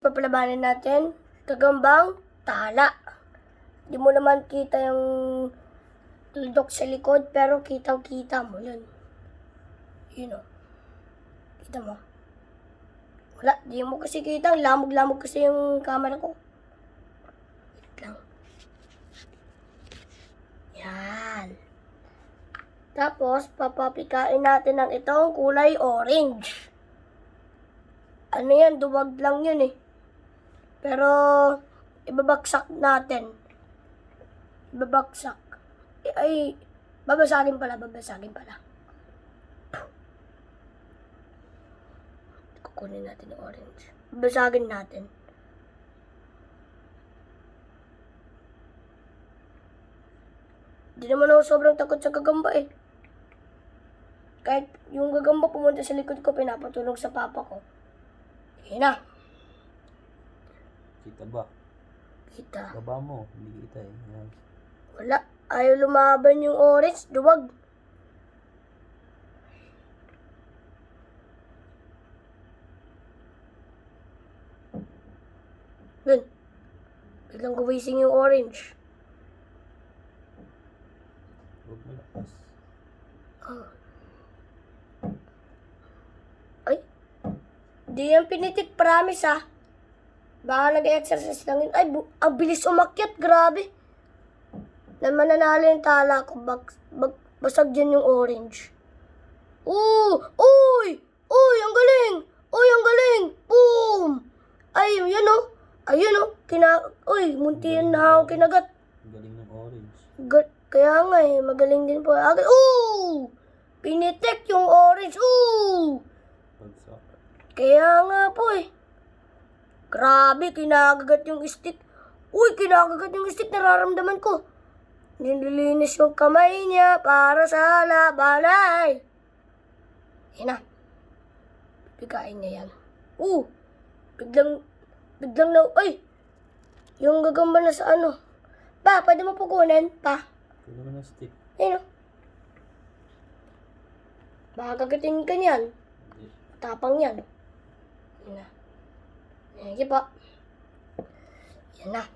Papalabanin natin, gagambang tala. Di mo naman kita yung tuldok sa likod, pero kitang-kita mo yun. Yun o. Kita mo? Wala, di mo kasi kita. Lamog-lamog kasi yung camera ko. Wait lang. Yan. Tapos, papapikain natin ng itong kulay orange. Ano yan, duwag lang yun eh. Pero, ibabagsak natin. Ibabagsak. Ay, babasagin pala. Kukunin natin yung orange. Babasagin natin. Di naman ako sobrang takot sa gagamba eh. Kahit yung gagamba pumunta sa likod ko, pinapatulog sa papa ko. Yan na. Kita ba? Kita. Baba mo, hindi kita eh. Yan. Wala. Ayaw lumaban yung orange. Duwag. Yun. Biglang gumising yung orange. Huwag mo lakas. Ay. Di yan pinitik. Promise ah. Baka nag-exercise lang yun. Ay, ang bilis umakyat. Grabe. Na mananalo yung tala ko. Basag dyan yung orange. Uy! Uy, ang galing! Uy, ang galing! Boom! Ay, yun o. Ayun o. Uy, munti yan na ako kinagat. Ang galing ng orange. Kaya nga eh, magaling din po. Pinitik yung orange. Pagsak. Kaya nga po eh. Grabe, kinakagat yung stick. Uy, kinakagat yung stick, nararamdaman ko. Nililinis yung kamay niya para sa labanay. Yan na. Pigain niya yan. Biglang na, ay! Yung gagamba na sa ano. Pa, pwede mo pukunin? Pa. Kunin mo ng stick. Ayun o. Baka kagatin ka niyan. Hindi. Tapang yan. Yan na. Sige po. Yan na.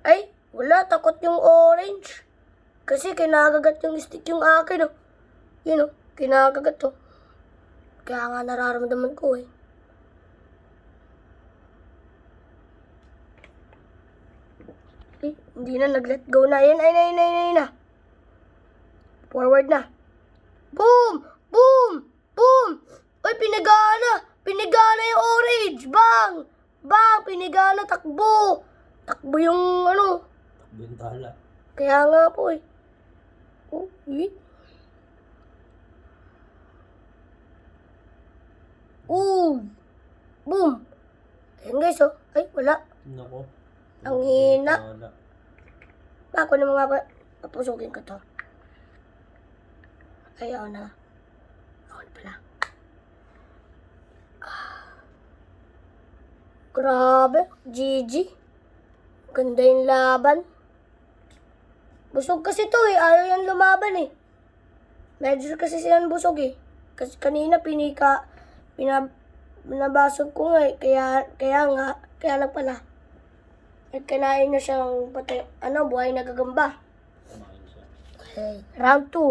Ay, wala. Takot yung orange. Kasi kinakagat yung stick yung akin. Oh. Yun o. Kinakagat to. Kaya nga nararamdaman ko eh. Hindi na. Nag-let go na. Yan. Ay na. Forward na. Boom! Boom! Boom! Ay, pinagana! Pinagana yung orange! Bang! Bang! Pinagana, takbo! Takbo yung ano. Takbo yung tala. Kaya nga po eh. Wait. Boom! Ayan guys oh. Ay, wala. Nako. Ang hina. Tala. Ako na mga papusugin ko to. Ayaw na. Ako na pala. Grabe, GG. Ganda yung laban. Busog kasi to eh. Ayaw yan lumaban eh. Medyo kasi silang busog eh. Kasi kanina pinabasog ko nga eh. Kaya lang pala. Kinain na siyang buhay na gagamba. Kumain siya. Okay, round 2.